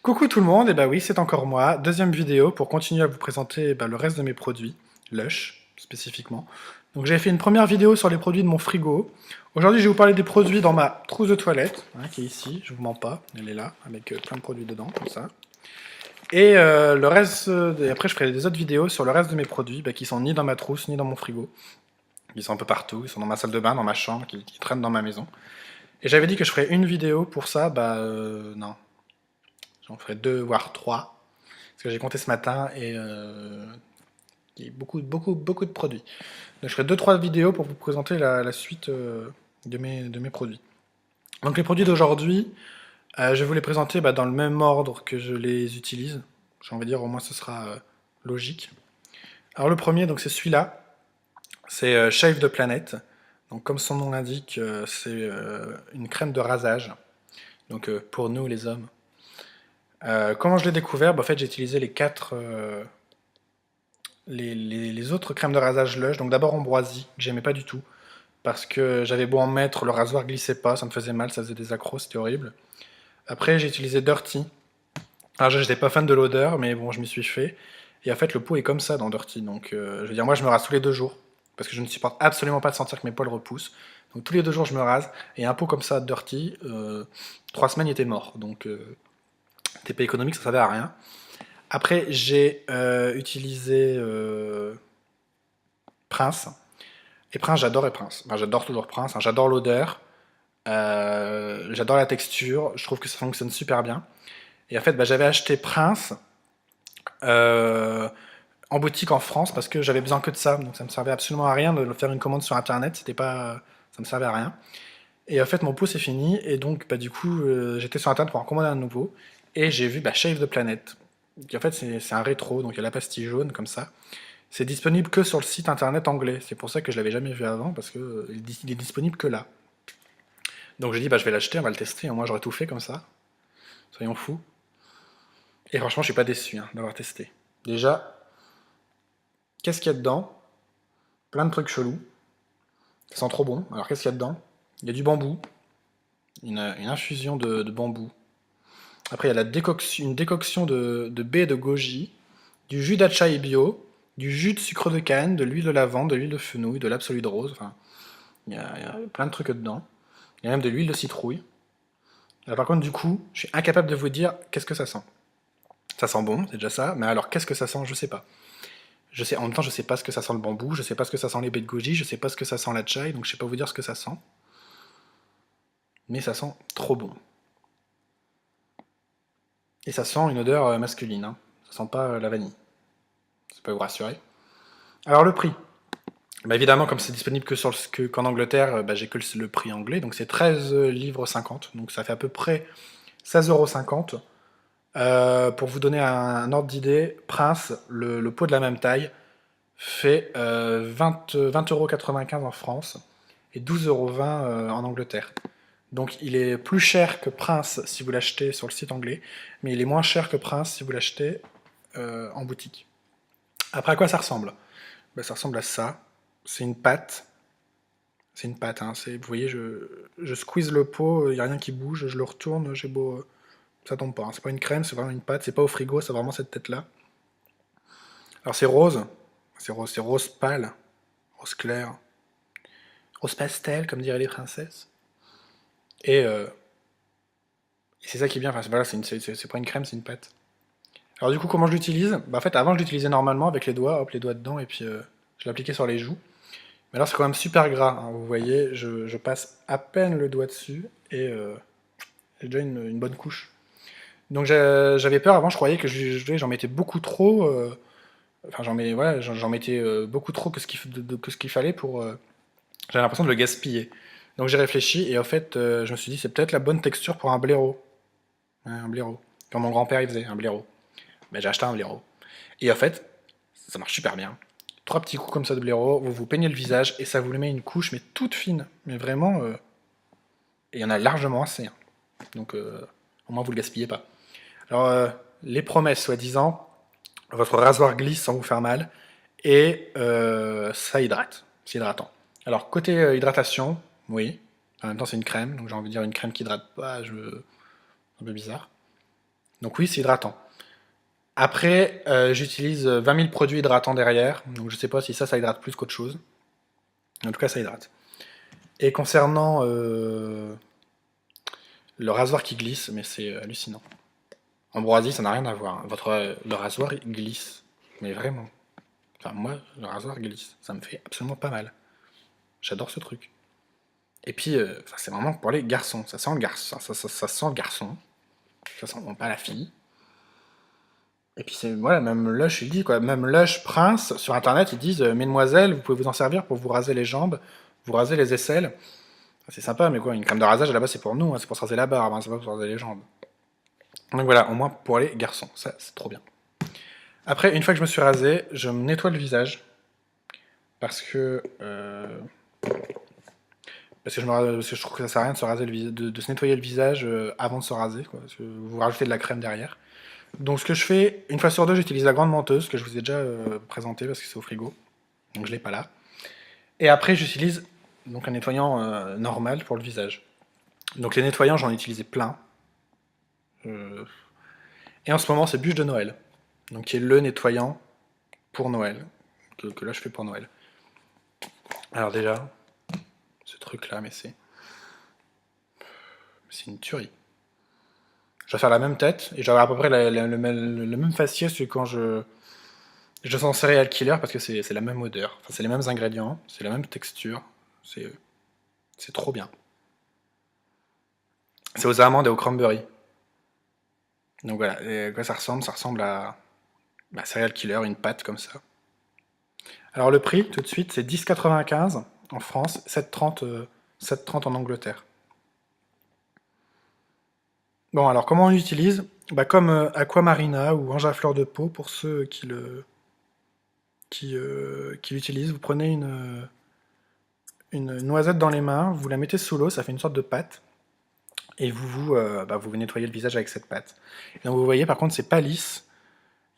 Coucou tout le monde, et bah oui, c'est encore moi. Deuxième vidéo pour continuer à vous présenter le reste de mes produits, Lush spécifiquement. Donc j'ai fait une première vidéo sur les produits de mon frigo. Aujourd'hui, je vais vous parler des produits dans ma trousse de toilette, qui est ici, je vous mens pas, elle est là, avec plein de produits dedans, comme ça. Et le reste, et après je ferai des autres vidéos sur le reste de mes produits, qui sont ni dans ma trousse, ni dans mon frigo. Ils sont un peu partout, ils sont dans ma salle de bain, dans ma chambre, qui traînent dans ma maison. Et j'avais dit que je ferais une vidéo pour ça, non, j'en ferai deux, voire trois. Parce que j'ai compté ce matin et il y a beaucoup de produits. Donc je ferai deux trois vidéos pour vous présenter la suite de mes produits. Donc les produits d'aujourd'hui, je vais vous les présenter dans le même ordre que je les utilise. J'ai envie de dire, au moins ce sera logique. Alors le premier, donc c'est celui-là. C'est Shave de Planète. Donc comme son nom l'indique, c'est une crème de rasage. Donc pour nous les hommes. Comment je l'ai découvert? En fait, j'ai utilisé les autres crèmes de rasage Lush. Donc d'abord Ambroisie, que j'aimais pas du tout. Parce que j'avais beau en mettre, le rasoir glissait pas, ça me faisait mal, ça faisait des accros, c'était horrible. Après, j'ai utilisé Dirty. Alors, j'étais pas fan de l'odeur, mais bon, je m'y suis fait. Et en fait, le pot est comme ça dans Dirty. Donc, je veux dire, moi, je me rase tous les 2 jours. Parce que je ne supporte absolument pas de sentir que mes poils repoussent. Donc, tous les 2 jours, je me rase. Et un pot comme ça, Dirty, 3 semaines, il était mort. Donc, c'était pas économique, ça servait à rien. Après, j'ai utilisé Prince. Et Prince, j'adore Prince. Enfin, j'adore toujours Prince. J'adore l'odeur. J'adore la texture. Je trouve que ça fonctionne super bien. Et en fait, j'avais acheté Prince euh, en boutique en France parce que j'avais besoin que de ça. Donc ça me servait absolument à rien de faire une commande sur internet. C'était pas, ça me servait à rien. Et en fait, mon pot c'est fini. Et donc, du coup, j'étais sur internet pour en commander un nouveau. Et j'ai vu Shave the Planet. Qui, en fait, c'est un rétro. Donc il y a la pastille jaune comme ça. C'est disponible que sur le site internet anglais. C'est pour ça que je l'avais jamais vu avant parce que il est disponible que là. Donc j'ai dit je vais l'acheter, on va le tester. Moi j'aurais tout fait comme ça. Soyons fous. Et franchement, je suis pas déçu d'avoir testé. Déjà, qu'est-ce qu'il y a dedans? Plein de trucs chelous. Ça sent trop bon. Alors qu'est-ce qu'il y a dedans? Il y a du bambou, une infusion de bambou. Après, il y a une décoction de baies de goji, du jus d'achai bio, du jus de sucre de canne, de l'huile de lavande, de l'huile de fenouil, de l'absolute rose. Enfin, il y a plein de trucs dedans. Il y a même de l'huile de citrouille. Alors, par contre, du coup, je suis incapable de vous dire qu'est-ce que ça sent. Ça sent bon, c'est déjà ça. Mais alors, qu'est-ce que ça sent? Je sais pas. En même temps, je sais pas ce que ça sent le bambou, je sais pas ce que ça sent les baies de goji, je sais pas ce que ça sent la chai, donc je sais pas vous dire ce que ça sent. Mais ça sent trop bon. Et ça sent une odeur masculine, hein. Ça sent pas la vanille. Ça peut vous rassurer. Alors le prix. Évidemment, comme c'est disponible que qu'en Angleterre, j'ai que le prix anglais, donc c'est 13 livres 50, donc ça fait à peu près 16,50 €. Pour vous donner un ordre d'idée, Prince, le pot de la même taille, fait 20,95 € en France et 12,20 € en Angleterre. Donc il est plus cher que Prince si vous l'achetez sur le site anglais, mais il est moins cher que Prince si vous l'achetez en boutique. Après, à quoi ça ressemble? Ça ressemble à ça. C'est une pâte. C'est une pâte, hein. Vous voyez, je squeeze le pot, il n'y a rien qui bouge, je le retourne, j'ai beau. Ça tombe pas, hein. C'est pas une crème, c'est vraiment une pâte, c'est pas au frigo, c'est vraiment cette tête-là. Alors c'est rose. C'est rose pâle, rose clair, rose pastel, comme diraient les princesses. Et, c'est ça qui est bien, enfin, voilà, c'est pas une crème, c'est une pâte. Alors du coup, comment je l'utilise? En fait, avant, je l'utilisais normalement avec les doigts, hop, les doigts dedans, et puis je l'appliquais sur les joues. Mais alors, c'est quand même super gras, hein. Vous voyez, je passe à peine le doigt dessus, et j'ai déjà une bonne couche. Donc j'avais peur, avant, je croyais que j'en mettais beaucoup trop, enfin, j'en mettais beaucoup trop que ce qu'il fallait pour... j'avais l'impression de le gaspiller. Donc j'ai réfléchi, et en fait, je me suis dit, c'est peut-être la bonne texture pour un blaireau. Ouais, un blaireau. Comme mon grand-père, il faisait, un blaireau. J'ai acheté un blaireau. Et en fait, ça marche super bien. Trois petits coups comme ça de blaireau, vous vous peignez le visage et ça vous le met une couche, mais toute fine. Mais vraiment, et il y en a largement assez, hein. Donc, au moins, vous le gaspillez pas. Alors, les promesses, soi-disant, votre rasoir glisse sans vous faire mal et ça hydrate. C'est hydratant. Alors, côté hydratation, oui. En même temps, c'est une crème, donc j'ai envie de dire une crème qui hydrate pas, un peu bizarre. Donc oui, c'est hydratant. Après, j'utilise 20 000 produits hydratants derrière, donc je sais pas si ça hydrate plus qu'autre chose. En tout cas, ça hydrate. Et concernant le rasoir qui glisse, mais c'est hallucinant. Ambroisie, ça n'a rien à voir. Le rasoir, il glisse. Mais vraiment. Enfin, moi, le rasoir glisse. Ça me fait absolument pas mal. J'adore ce truc. Et puis, c'est vraiment pour les garçons. Ça sent le garçon. Ça sent le garçon. Ça sent bon, pas la fille. Et puis, c'est, voilà, même Lush, il dit, quoi. Même Lush, Prince, sur Internet, ils disent Mesdemoiselles, vous pouvez vous en servir pour vous raser les jambes, vous raser les aisselles. C'est sympa, mais quoi, une crème de rasage, là-bas, c'est pour nous. Hein, c'est pour se raser la barbe, hein, c'est pas pour se raser les jambes. Donc voilà, au moins pour les garçons. Ça, c'est trop bien. Après, une fois que je me suis rasé, je me nettoie le visage. Parce que. Parce que je trouve que ça sert à rien de se, raser de se nettoyer le visage avant de se raser, quoi, parce que vous rajoutez de la crème derrière. Donc ce que je fais, une fois sur deux, j'utilise la grande menteuse, que je vous ai déjà présentée parce que c'est au frigo, donc je l'ai pas là. Et après, j'utilise donc un nettoyant normal pour le visage. Donc les nettoyants, j'en ai utilisé plein. Euh, Et en ce moment, c'est bûche de Noël, donc qui est le nettoyant pour Noël, que là je fais pour Noël. Alors déjà, ce truc-là, mais c'est une tuerie. Je vais faire la même tête, et j'aurai à peu près le même faciès que quand je sens céréal killer, parce que c'est la même odeur. Enfin, c'est les mêmes ingrédients, c'est la même texture. C'est c'est trop bien. C'est aux amandes et au cranberry. Donc voilà, et à quoi ça ressemble? Ça ressemble à céréal killer, une pâte comme ça. Alors le prix, tout de suite, c'est 10,95 en France, 7,30 en Angleterre. Bon, alors comment on l'utilise? Comme Aquamarina ou Ange à fleur de peau, pour ceux qui l'utilisent, vous prenez une noisette dans les mains, vous la mettez sous l'eau, ça fait une sorte de pâte, et vous nettoyez le visage avec cette pâte. Et donc vous voyez, par contre, c'est pas lisse,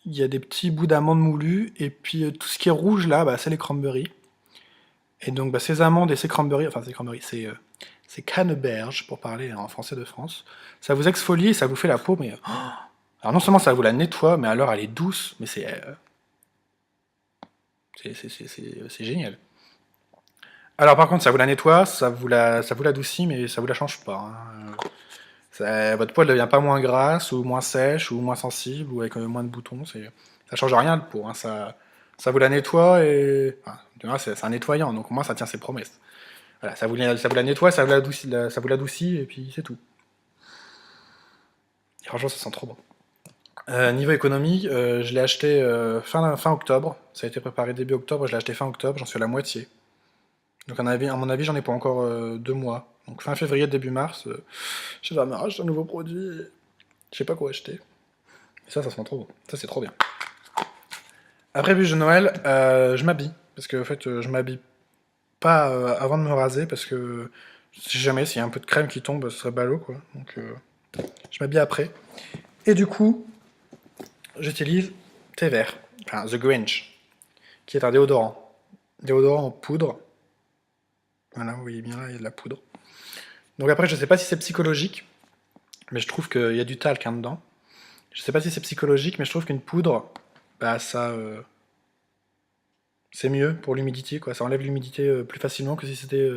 il y a des petits bouts d'amandes moulues, et puis tout ce qui est rouge là, c'est les cranberries. Et donc ces amandes et ces cranberries, enfin ces cranberries, c'est canneberge, pour parler en français de France, ça vous exfolie et ça vous fait la peau, mais... alors non seulement ça vous la nettoie, mais alors elle est douce, mais c'est génial. Alors par contre, ça vous la nettoie, ça vous l'adoucit, mais ça vous la change pas. Hein. Votre peau ne devient pas moins grasse, ou moins sèche, ou moins sensible, ou avec moins de boutons. Ça change rien de peau. Hein. Ça vous la nettoie et... Enfin, c'est un nettoyant, donc au moins ça tient ses promesses. Voilà, ça vous la nettoie, ça vous l'adoucit, et puis c'est tout. Et franchement, ça sent trop bon. Niveau économie, je l'ai acheté fin octobre. Ça a été préparé début octobre, je l'ai acheté fin octobre, j'en suis à la moitié. Donc à mon avis, j'en ai pour encore 2 mois. Donc fin février, début mars, je vais m'arracher un nouveau produit. Je sais pas quoi acheter. Et ça sent trop bon. Ça, c'est trop bien. Après bûche de Noël, je m'habille. Parce que en fait, je m'habille pas avant de me raser, parce que si jamais, s'il y a un peu de crème qui tombe, ce serait ballot, quoi. Donc je m'habille après. Et du coup, j'utilise thé vert, enfin The Grinch, qui est un déodorant. Déodorant en poudre. Voilà, vous voyez bien là, il y a de la poudre. Donc après, je sais pas si c'est psychologique, mais je trouve qu'il y a du talc hein, dedans. Je sais pas si c'est psychologique, mais je trouve qu'une poudre, c'est mieux pour l'humidité, quoi. Ça enlève l'humidité plus facilement que si c'était,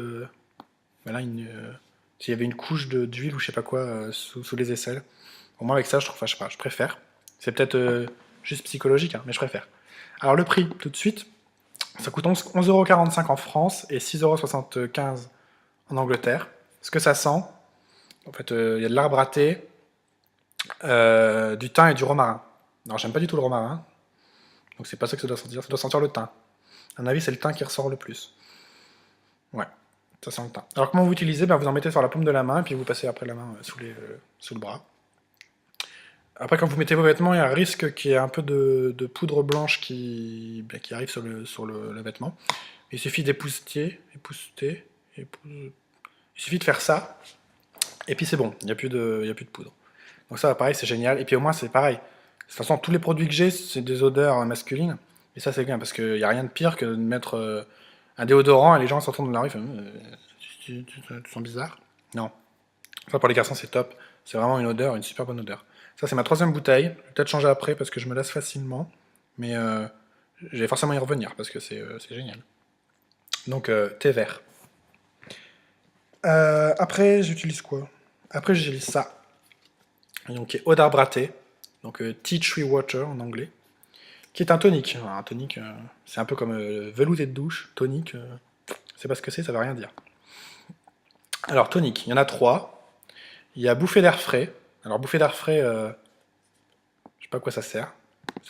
voilà, s'il y avait une couche d'huile ou je sais pas quoi sous les aisselles. Au moins avec ça, je trouve, enfin, je sais pas, je préfère. C'est peut-être juste psychologique, hein, mais je préfère. Alors le prix, tout de suite, ça coûte 11,45 € en France et 6,75 € en Angleterre. Ce que ça sent, en fait, il y a de l'arbre à thé, du thym et du romarin. Alors j'aime pas du tout le romarin, donc c'est pas ça que ça doit sentir le thym. À mon avis, c'est le thym qui ressort le plus. Ouais, ça sent le thym. Alors comment vous utilisez? Vous en mettez sur la paume de la main, et puis vous passez après la main sous le bras. Après, quand vous mettez vos vêtements, il y a un risque qu'il y ait un peu de poudre blanche qui arrive sur le vêtement. Il suffit il suffit de faire ça, et puis c'est bon, il n'y a plus de poudre. Donc ça, pareil, c'est génial. Et puis au moins, c'est pareil. De toute façon, tous les produits que j'ai, c'est des odeurs masculines. Et ça, c'est bien, parce qu'il n'y a rien de pire que de mettre un déodorant et les gens s'entendent dans la rue, ils font, tu sens bizarre. Non. Ça, pour les garçons, c'est top. C'est vraiment une odeur, une super bonne odeur. Ça, c'est ma troisième bouteille. Je vais peut-être changer après parce que je me lasse facilement. Mais je vais forcément y revenir parce que c'est génial. Donc, thé vert. Après, j'utilise quoi? Après, j'utilise ça. Donc, qui est eau d'arbre à thé. Donc, tea tree water en anglais. Qui est un tonique. Alors, un tonique, c'est un peu comme velouté de douche. Tonique, c'est pas ce que c'est, ça veut rien dire. Alors, tonique, il y en a 3. Il y a bouffée d'air frais. Alors, bouffée d'air frais, je sais pas à quoi ça sert.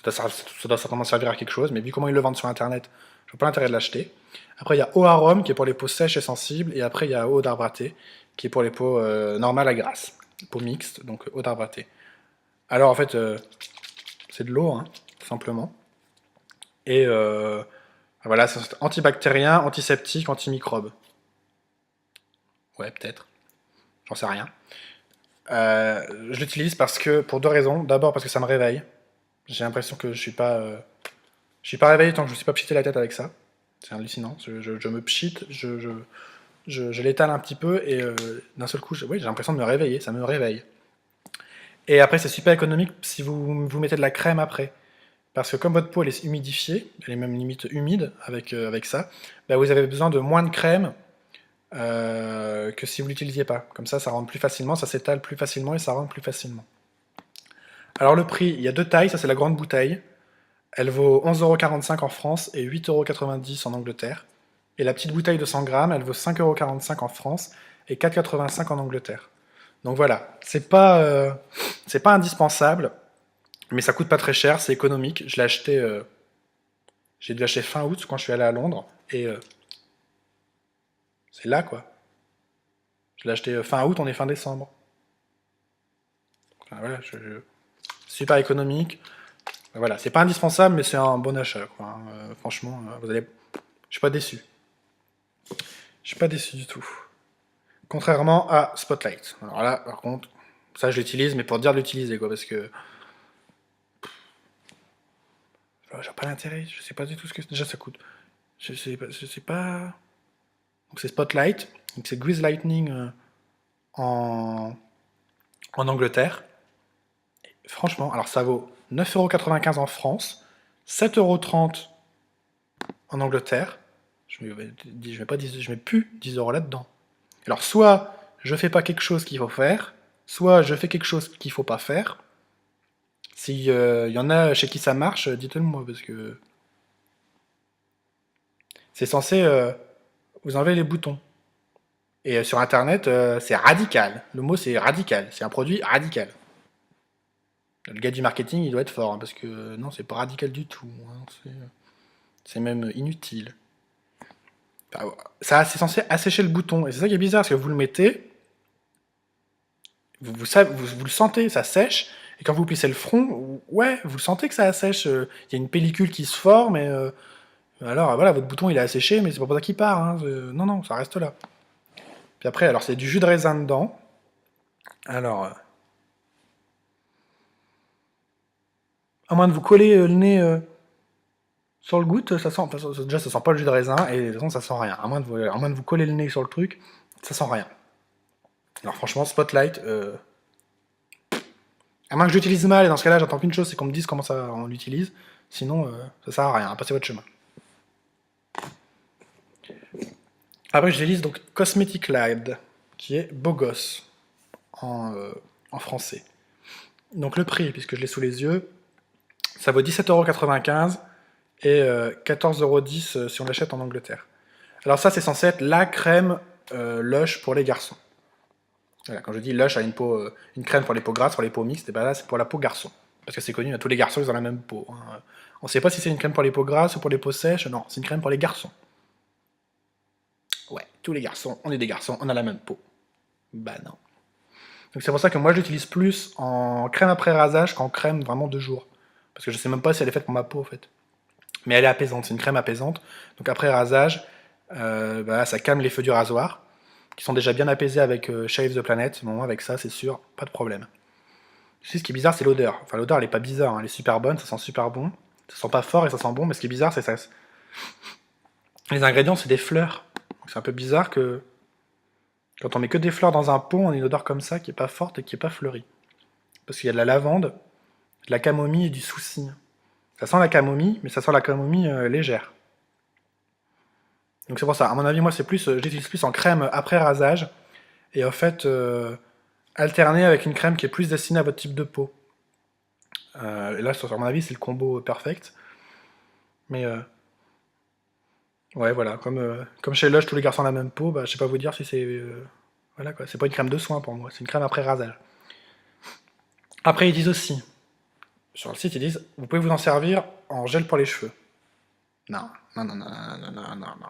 Ça doit certainement servir à quelque chose, mais vu comment ils le vendent sur internet, je vois pas l'intérêt de l'acheter. Après, il y a eau arôme qui est pour les peaux sèches et sensibles, et après, il y a eau d'arbre à thé qui est pour les peaux normales à grasse. Peau mixte, donc eau d'arbre à thé. Alors, en fait, c'est de l'eau, hein, tout simplement. Et voilà, c'est antibactérien, antiseptique, antimicrobe. Ouais, peut-être. J'en sais rien. Je l'utilise parce que, pour 2 raisons. D'abord, parce que ça me réveille. J'ai l'impression que je suis pas réveillé tant que je ne me suis pas pchité la tête avec ça. C'est hallucinant. Je me pchite, je l'étale un petit peu et d'un seul coup, oui, j'ai l'impression de me réveiller. Ça me réveille. Et après, c'est super économique si vous mettez de la crème après. Parce que comme votre peau elle est humidifiée, elle est même limite humide avec ça, bah, vous avez besoin de moins de crème que si vous l'utilisiez pas. Comme ça rentre plus facilement, ça s'étale plus facilement et ça rentre plus facilement. Alors le prix, il y a 2 tailles, ça c'est la grande bouteille. Elle vaut 11,45 € en France et 8,90 € en Angleterre. Et la petite bouteille de 100 grammes, elle vaut 5,45 € en France et 4,85 € en Angleterre. Donc voilà, c'est pas indispensable, mais ça coûte pas très cher, c'est économique. Je l'ai acheté, j'ai dû l'acheter fin août quand je suis allé à Londres, et c'est là quoi. Je l'ai acheté fin août, on est fin décembre. Enfin, voilà, super économique. Voilà, c'est pas indispensable, mais c'est un bon achat, quoi, hein. Franchement, je suis pas déçu. Je suis pas déçu du tout. Contrairement à Spotlight. Alors là, par contre, ça je l'utilise, mais pour dire de l'utiliser, quoi, parce que j'ai pas l'intérêt. Je sais pas du tout ce que déjà ça coûte. Je sais pas. Donc c'est Spotlight, donc c'est Grease Lightning en, en Angleterre. Et franchement, alors ça vaut 9,95 € en France, 7,30 € en Angleterre. Je mets plus 10 € là-dedans. Alors soit je fais pas quelque chose qu'il faut faire, soit je fais quelque chose qu'il faut pas faire. S'il y en a chez qui ça marche, dites-le moi, parce que c'est censé vous enlever les boutons. Et sur internet, c'est radical. Le mot c'est radical. C'est un produit radical. Le gars du marketing, il doit être fort, hein, parce que non, c'est pas radical du tout, hein, c'est même inutile. Enfin, ça, c'est censé assécher le bouton, et c'est ça qui est bizarre, parce que vous le mettez, vous le sentez, ça sèche, et quand vous plissez le front, ouais, vous le sentez que ça assèche. Il y a une pellicule qui se forme, et alors voilà, votre bouton il est asséché, mais c'est pas pour ça qu'il part. Hein, non, non, ça reste là. Puis après, alors c'est du jus de raisin dedans. Alors, à moins de vous coller le nez sur le goutte, ça sent. Enfin, déjà, ça sent pas le jus de raisin, et de toute façon, ça sent rien. À moins de vous coller le nez sur le truc, ça sent rien. Alors, franchement, Spotlight, à moins que je l'utilise mal, et dans ce cas-là, j'attends qu'une chose, c'est qu'on me dise comment ça, on l'utilise. Sinon, ça sert à rien. Passez votre chemin. Après, j'utilise donc Cosmetic Lab, qui est beau gosse en français. Donc, le prix, puisque je l'ai sous les yeux, ça vaut 17,95 € et 14,10 € si on l'achète en Angleterre. Alors ça, c'est censé être la crème Lush pour les garçons. Voilà, quand je dis Lush a une crème pour les peaux grasses, pour les peaux mixtes, et ben là, c'est pour la peau garçon. Parce que c'est connu, tous les garçons, ils ont la même peau, hein. On ne sait pas si c'est une crème pour les peaux grasses ou pour les peaux sèches. Non, c'est une crème pour les garçons. Ouais, tous les garçons, on est des garçons, on a la même peau. Bah non. Donc c'est pour ça que moi, je l'utilise plus en crème après rasage qu'en crème vraiment de jour. Parce que je sais même pas si elle est faite pour ma peau, en fait. Mais elle est apaisante, c'est une crème apaisante. Donc après rasage, bah, ça calme les feux du rasoir, qui sont déjà bien apaisés avec Shave the Planet. Bon, avec ça, c'est sûr, pas de problème. Ce qui est bizarre, c'est l'odeur. Enfin, l'odeur, elle est pas bizarre, hein. Elle est super bonne, ça sent super bon. Ça sent pas fort et ça sent bon, mais ce qui est bizarre, c'est ça. Les ingrédients, c'est des fleurs. C'est un peu bizarre que quand on met que des fleurs dans un pot, on a une odeur comme ça qui est pas forte et qui est pas fleurie. parce qu'il y a de la lavande, de la camomille et du souci. Ça sent la camomille, mais ça sent la camomille légère. Donc c'est pour ça. À mon avis, moi, c'est plus, je l'utilise plus en crème après rasage, et en fait, alterner avec une crème qui est plus destinée à votre type de peau. Et là, à mon avis, c'est le combo perfect. Mais ouais, voilà, comme chez Lush, tous les garçons ont la même peau, bah, je sais pas vous dire si c'est... voilà quoi, c'est pas une crème de soin pour moi, c'est une crème après rasage. Après, ils disent aussi, sur le site, ils disent, vous pouvez vous en servir en gel pour les cheveux. Non, non, non, non, non, non, non, non.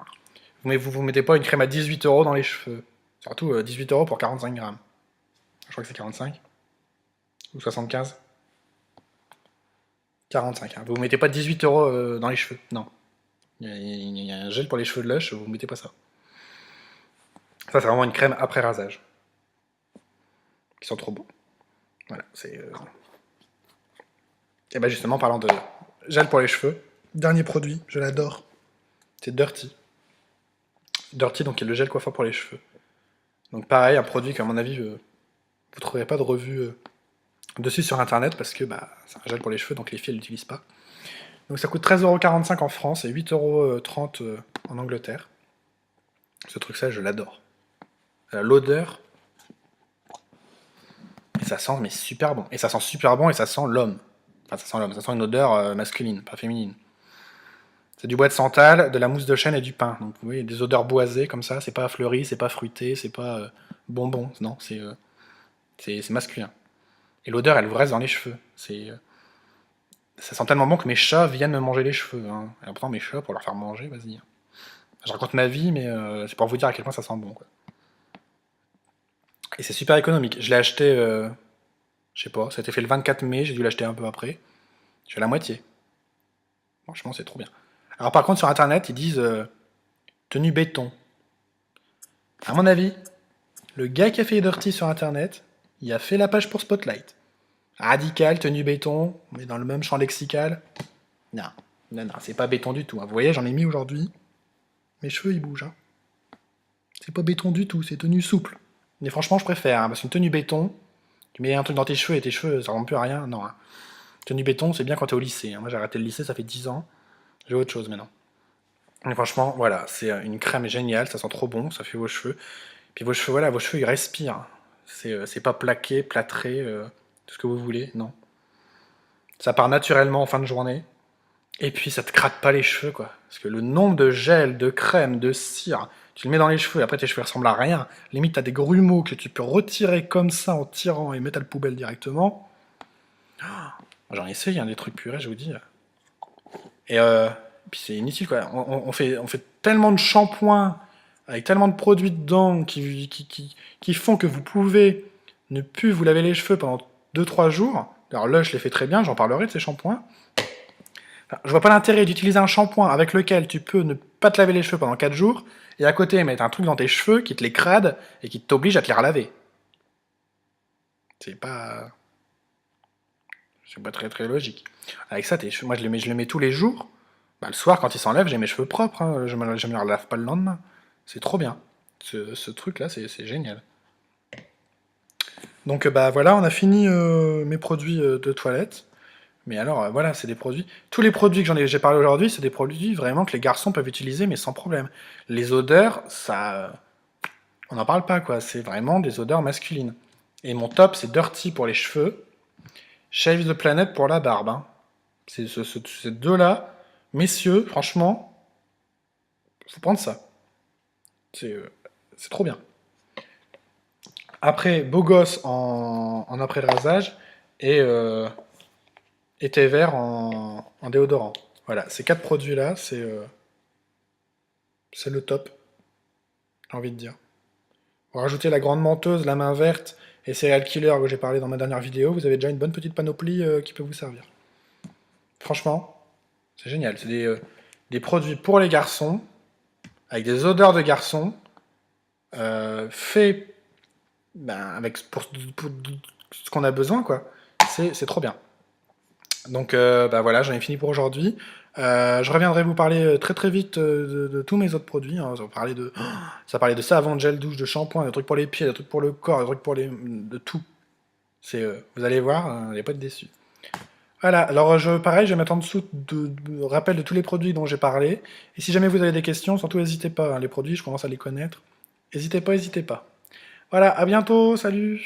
Mais vous mettez pas une crème à 18 € dans les cheveux. Surtout 18 € pour 45 grammes. Je crois que c'est 45. Ou 75. 45. Hein. Vous mettez pas 18 € dans les cheveux. Non. Il y a un gel pour les cheveux de Lush, vous mettez pas ça. Ça, c'est vraiment une crème après rasage. Qui sont trop bons. Voilà, c'est... Et bah justement, parlant de gel pour les cheveux, dernier produit, je l'adore. C'est Dirty. Dirty, donc, qui est le gel coiffeur pour les cheveux. Donc pareil, un produit qu'à mon avis, vous trouverez pas de revue dessus sur internet, parce que bah, c'est un gel pour les cheveux, donc les filles ne l'utilisent pas. Donc ça coûte 13,45 € en France et 8,30 € en Angleterre. Ce truc-là, je l'adore. L'odeur, et ça sent mais super bon. Et ça sent super bon et ça sent l'homme. Enfin, ça sent l'homme, ça sent une odeur masculine, pas féminine. C'est du bois de santal, de la mousse de chêne et du pain. Donc vous voyez, des odeurs boisées comme ça, c'est pas fleuri, c'est pas fruité, c'est pas bonbon, non, c'est masculin. Et l'odeur, elle vous reste dans les cheveux. Ça sent tellement bon que mes chats viennent me manger les cheveux. Hein. Et pourtant, mes chats, pour leur faire manger, vas-y. Je raconte ma vie, mais c'est pour vous dire à quel point ça sent bon. Quoi. Et c'est super économique. Je l'ai acheté, je sais pas, ça a été fait le 24 mai, j'ai dû l'acheter un peu après. Je suis à la moitié. Franchement, c'est trop bien. Alors par contre, sur internet, ils disent tenue béton. À mon avis, le gars qui a fait Dirty sur internet, il a fait la page pour Spotlight. Radical, tenue béton, mais dans le même champ lexical. Non, non, non, c'est pas béton du tout. Hein. Vous voyez, j'en ai mis aujourd'hui. Mes cheveux, ils bougent. Hein. C'est pas béton du tout, c'est tenue souple. Mais franchement, je préfère, hein, parce qu'une tenue béton, tu mets un truc dans tes cheveux et tes cheveux, ça rend plus à rien. Non. Hein. Tenue béton, c'est bien quand t'es au lycée. Hein. Moi, j'ai arrêté le lycée, ça fait 10 ans. J'ai autre chose maintenant. Mais franchement, voilà, c'est une crème géniale, ça sent trop bon, ça fait vos cheveux. Puis vos cheveux, voilà, vos cheveux, ils respirent. C'est pas plaqué, plâtré, tout ce que vous voulez, non. Ça part naturellement en fin de journée. Et puis ça te gratte pas les cheveux, quoi. Parce que le nombre de gel, de crème, de cire, tu le mets dans les cheveux et après tes cheveux ressemblent à rien. Limite, t'as des grumeaux que tu peux retirer comme ça en tirant et mettre à la poubelle directement. J'en ai essayé, hein, des trucs purés, je vous dis. Et puis c'est inutile, quoi. On fait tellement de shampoings avec tellement de produits dedans qui font que vous pouvez ne plus vous laver les cheveux pendant 2-3 jours. Alors là, je les fais très bien, j'en parlerai de ces shampoings. Enfin, je vois pas l'intérêt d'utiliser un shampoing avec lequel tu peux ne pas te laver les cheveux pendant 4 jours, et à côté mettre un truc dans tes cheveux qui te les crade et qui t'oblige à te les relaver. C'est pas... C'est pas très très logique. Avec ça, tes cheveux, moi je le mets tous les jours. Bah, le soir, quand ils s'enlèvent, j'ai mes cheveux propres. Hein. Je me les relave pas le lendemain. C'est trop bien. Ce truc-là, c'est génial. Donc bah voilà, on a fini mes produits de toilette. Mais alors, voilà, c'est des produits... Tous les produits que j'ai parlé aujourd'hui, c'est des produits vraiment que les garçons peuvent utiliser, mais sans problème. Les odeurs, ça... On n'en parle pas, quoi. C'est vraiment des odeurs masculines. Et mon top, c'est Dirty pour les cheveux, Shave the Planet pour la barbe. Hein. C'est ces deux-là, messieurs, franchement, faut prendre ça. C'est trop bien. Après, beau gosse en après-rasage et thé vert en déodorant. Voilà, ces 4 produits-là, c'est le top, j'ai envie de dire. Vous rajoutez la grande menteuse, la main verte et Serial Killer que j'ai parlé dans ma dernière vidéo, vous avez déjà une bonne petite panoplie qui peut vous servir. Franchement, c'est génial. C'est des produits pour les garçons, avec des odeurs de garçons, faits pour ce qu'on a besoin, quoi. C'est trop bien. Donc bah voilà, j'en ai fini pour aujourd'hui. Je reviendrai vous parler très très vite de tous mes autres produits. Hein. Ça parlait de savon, de gel douche, de shampoing, de trucs pour les pieds, de trucs pour le corps, de trucs pour de tout. Vous allez voir, vous n'allez pas être déçus. Voilà, alors pareil, je vais mettre en dessous de rappel de tous les produits dont j'ai parlé. Et si jamais vous avez des questions, surtout n'hésitez pas, hein, les produits, je commence à les connaître. N'hésitez pas, n'hésitez pas. Voilà, à bientôt, salut!